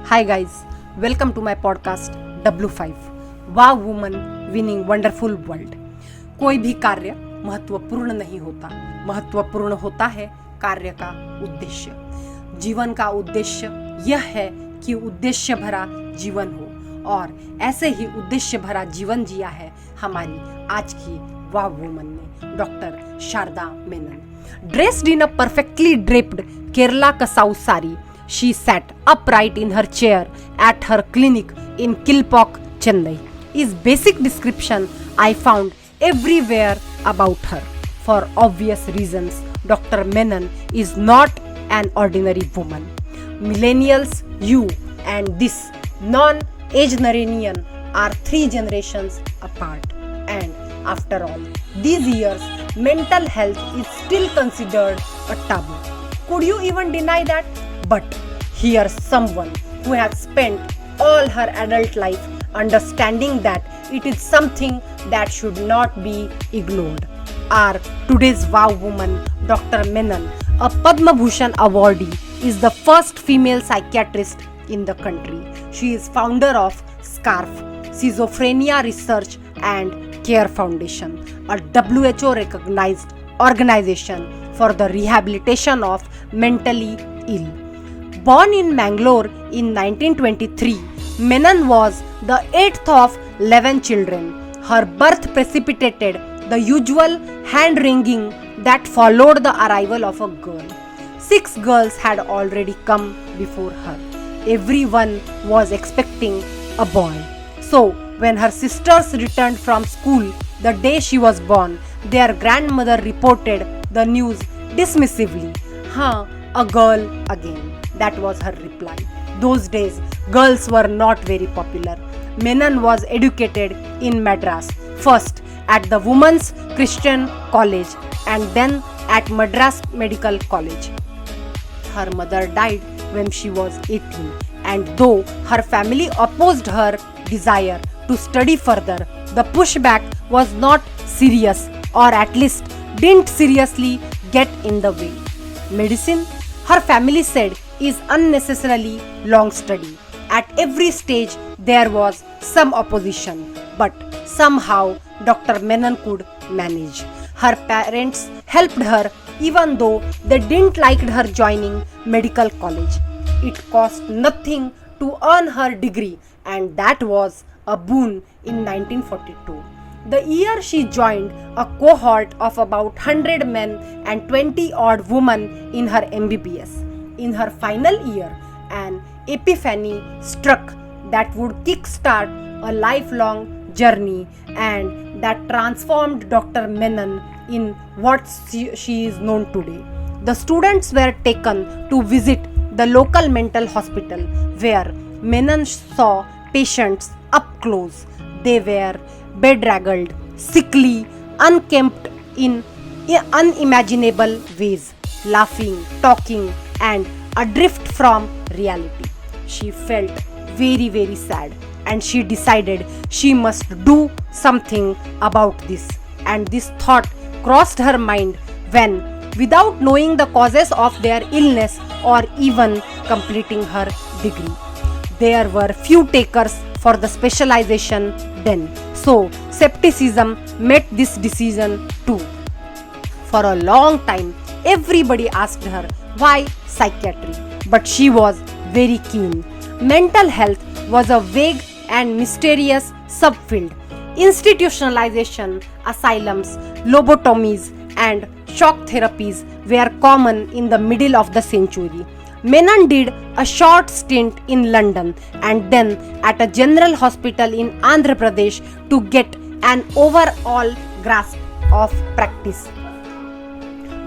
Hi guys, welcome to my podcast W5 वाह woman winning wonderful world. कोई भी कार्य महत्वपूर्ण नहीं होता, महत्वपूर्ण होता है कार्य का उद्देश्य। जीवन का उद्देश्य यह है कि उद्देश्य भरा जीवन हो और ऐसे ही उद्देश्य भरा जीवन जिया है हमारी आज की वाह वुमन ने, doctor Sharada Menon. Dressed in a perfectly draped Kerala kasavu sari, she sat upright in her chair at her clinic in Kilpauk, Chennai. Is basic description I found everywhere about her. For obvious reasons, Dr. Menon is not an ordinary woman. Millennials, you and this non-agenarian are 3 generations apart. And after all these years, mental health is still considered a taboo. Could you even deny that? But here's someone who has spent all her adult life understanding that it is something that should not be ignored. Our today's wow woman, Dr. Menon, a Padma Bhushan awardee, is the first female psychiatrist in the country. She is founder of SCARF, Schizophrenia Research and Care Foundation, a WHO recognized organization for the rehabilitation of mentally ill. Born in Mangalore in 1923, Menon was the 8th of 11 children. Her birth precipitated the usual hand-wringing that followed the arrival of a girl. 6 girls had already come before her. Everyone was expecting a boy. So, when her sisters returned from school the day she was born, their grandmother reported the news dismissively. A girl again. That was her reply. Those days, girls were not very popular. Menon was educated in Madras, first at the Women's Christian College and then at Madras Medical College. Her mother died when she was 18, and though her family opposed her desire to study further, the pushback was not serious, or at least didn't seriously get in the way. Medicine, her family said, is unnecessarily long study. At every stage there was some opposition, but somehow Dr. Menon could manage. Her parents helped her even though they didn't like her joining medical college. It cost nothing to earn her degree, and that was a boon in 1942. The year she joined a cohort of about 100 men and 20 odd women in her MBBS. In her final year, an epiphany struck that would kickstart a lifelong journey and that transformed Dr. Menon in what she is known today. The students were taken to visit the local mental hospital where Menon saw patients up close. They were bedraggled, sickly, unkempt in unimaginable ways, laughing, talking, and adrift from reality. She felt very sad, and she decided she must do something about this. And this thought crossed her mind when, without knowing the causes of their illness or even completing her degree, there were few takers for the specialization then. So, skepticism met this decision too. For a long time, everybody asked her why psychiatry, but she was very keen. Mental health was a vague and mysterious subfield. Institutionalization, asylums, lobotomies, and shock therapies were common in the middle of the century. Menon did a short stint in London and then at a general hospital in Andhra Pradesh to get an overall grasp of practice.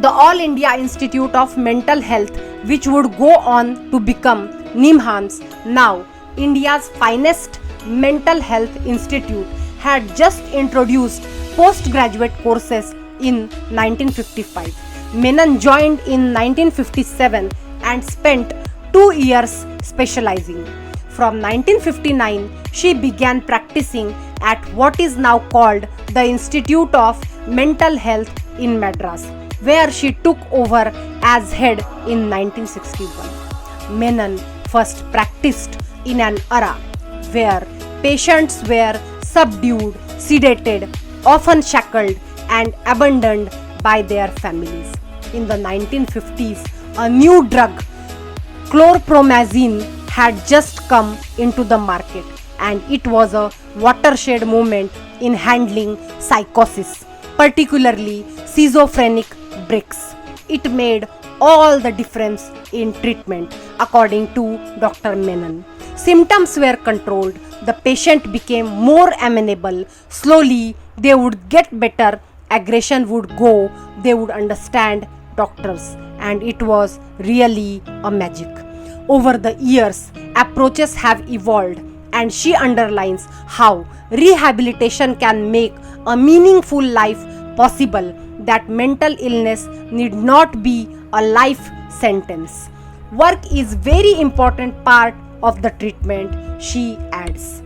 The All India Institute of Mental Health, which would go on to become NIMHANS, now India's finest mental health institute, had just introduced postgraduate courses in 1955. Menon joined in 1957 and spent 2 years specializing. From 1959, she began practicing at what is now called the Institute of Mental Health in Madras, where she took over as head in 1961. Menon first practiced in an era where patients were subdued, sedated, often shackled, and abandoned by their families. In the 1950s, a new drug, chlorpromazine, had just come into the market, and it was a watershed moment in handling psychosis, particularly schizophrenic breaks. It made all the difference in treatment, according to Dr. Menon. Symptoms were controlled, the patient became more amenable, slowly they would get better, aggression would go, they would understand doctors, and it was really a magic. Over the years, approaches have evolved, and she underlines how rehabilitation can make a meaningful life possible, that mental illness need not be a life sentence. Work is very important part of the treatment, she adds.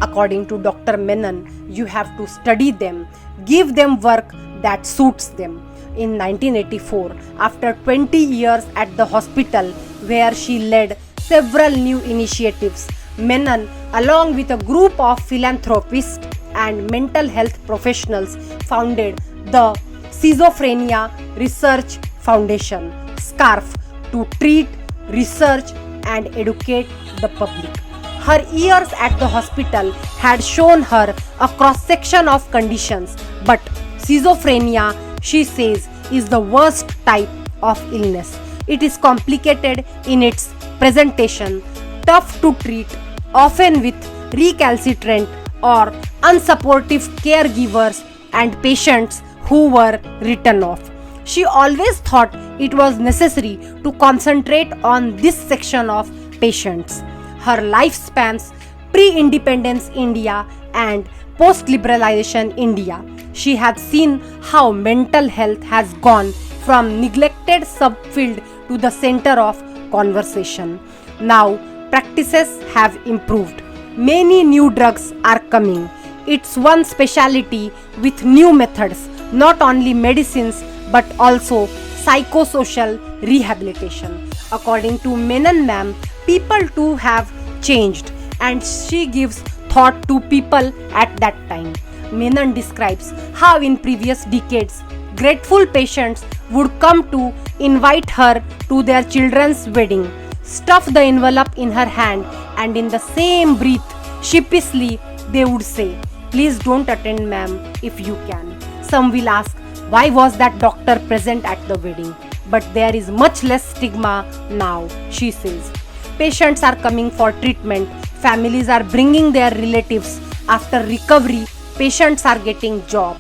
According to Dr. Menon, you have to study them, give them work that suits them. In 1984, after 20 years at the hospital where she led several new initiatives, Menon, along with a group of philanthropists and mental health professionals, founded the Schizophrenia Research Foundation, SCARF, to treat, research, and educate the public. Her years at the hospital had shown her a cross-section of conditions, but schizophrenia, she says, is the worst type of illness. It is complicated in its presentation, tough to treat, often with recalcitrant or unsupportive caregivers and patients who were written off. She always thought it was necessary to concentrate on this section of patients. Her lifespans, pre-independence India and post-liberalization India, she had seen how mental health has gone from neglected subfield to the center of conversation. Now, practices have improved. Many new drugs are coming. It's one specialty with new methods, not only medicines but also psychosocial rehabilitation. According to Menon ma'am, people too have changed, and she gives thought to people at that time. Menon describes how in previous decades, grateful patients would come to invite her to their children's wedding, stuff the envelope in her hand, and in the same breath, sheepishly, they would say, "Please don't attend, ma'am, if you can." Some will ask, why was that doctor present at the wedding? But there is much less stigma now, she says. Patients are coming for treatment, families are bringing their relatives. After recovery, patients are getting job.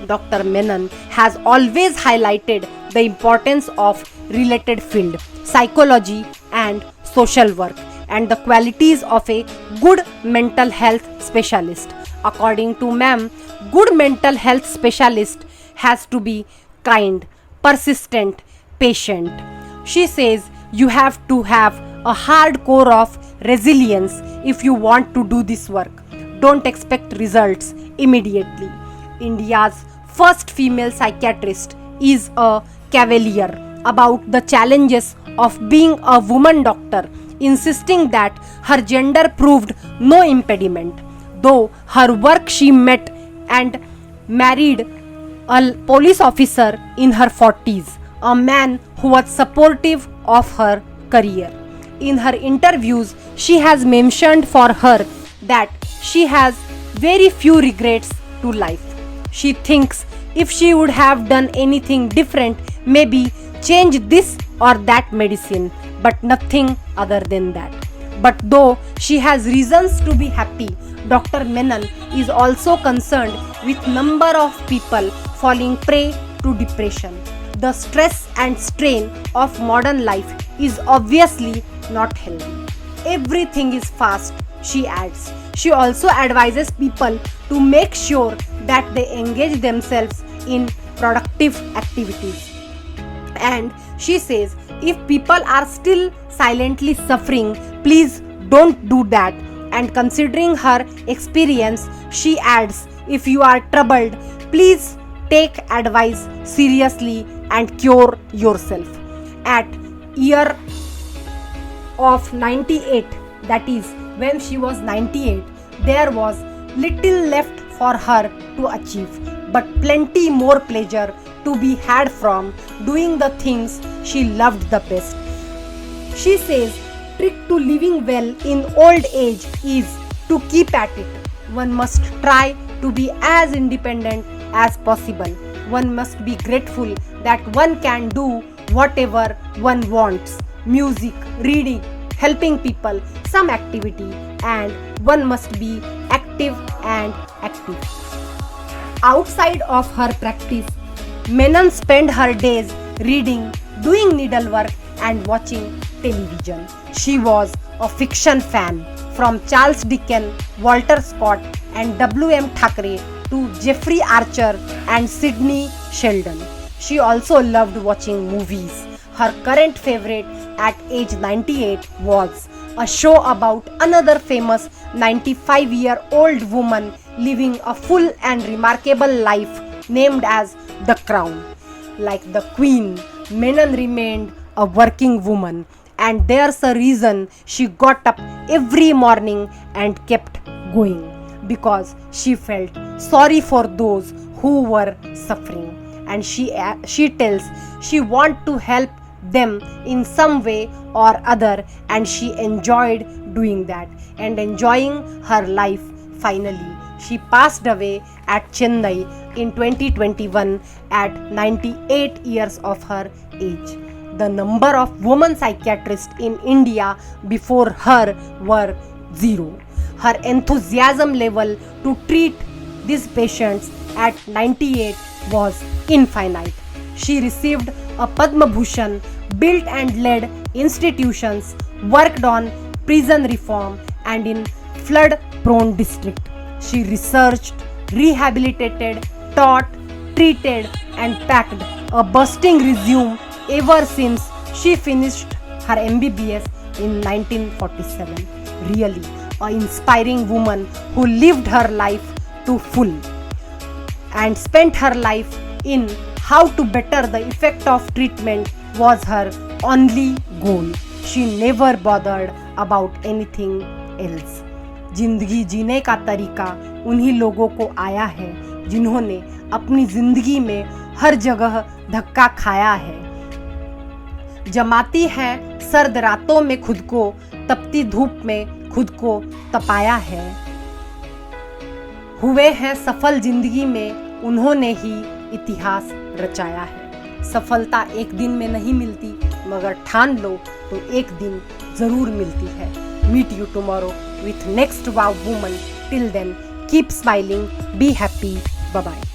Dr. Menon has always highlighted the importance of related field, psychology and social work, and the qualities of a good mental health specialist. According to ma'am, good mental health specialist has to be kind, persistent, patient. She says you have to have a hard core of resilience if you want to do this work. Don't expect results immediately. India's first female psychiatrist is a cavalier about the challenges of being a woman doctor, insisting that her gender proved no impediment. Though her work, she met and married a police officer in her 40s, a man who was supportive of her career. In her interviews, she has mentioned for her that she has very few regrets to life. She thinks if she would have done anything different, maybe change this or that medicine, but nothing other than that. But though she has reasons to be happy, Dr. Menon is also concerned with number of people falling prey to depression. The stress and strain of modern life is obviously not healthy. Everything is fast, she adds. She also advises people to make sure that they engage themselves in productive activities. And she says, if people are still silently suffering, please don't do that. And considering her experience, she adds, if you are troubled, please take advice seriously and cure yourself. At year of 98, that is, when she was 98, there was little left for her to achieve, but plenty more pleasure to be had from doing the things she loved the best. She says, trick to living well in old age is to keep at it. One must try to be as independent as possible. One must be grateful that one can do whatever one wants: music, reading, helping people, some activity, and one must be active and active. Outside of her practice, Menon spent her days reading, doing needlework, and watching television. She was a fiction fan, from Charles Dickens, Walter Scott, and W.M. Thackeray to Jeffrey Archer and Sidney Sheldon. She also loved watching movies. Her current favorite at age 98 was a show about another famous 95-year-old woman living a full and remarkable life named as The Crown. Like the Queen, Menon remained a working woman, and there's a reason she got up every morning and kept going, because she felt sorry for those who were suffering, and she tells she want to help them in some way or other, and she enjoyed doing that and enjoying her life. Finally, she passed away at Chennai in 2021 at 98 years of her age. The number of women psychiatrists in India before her were 0. Her enthusiasm level to treat these patients at 98 was infinite. She received a Padma Bhushan, built and led institutions, worked on prison reform and in flood-prone district. She researched, rehabilitated, taught, treated and packed a bursting resume ever since she finished her MBBS in 1947. Really, an inspiring woman who lived her life to full and spent her life in how to better the effect of treatment was her only goal. She never bothered about anything else. जिंदगी जीने का तरीका उन्हीं लोगों को आया है जिन्होंने अपनी जिंदगी में हर जगह धक्का खाया है। जमाती है सर्द रातों में खुद को, तपती धूप में खुद को तपाया है। हुए हैं सफल जिंदगी में, उन्होंने ही इतिहास रचाया है। सफलता एक दिन में नहीं मिलती, मगर ठान लो तो एक दिन जरूर मिलती है। Meet you tomorrow with next wow woman. Till then, keep smiling, be happy. Bye bye.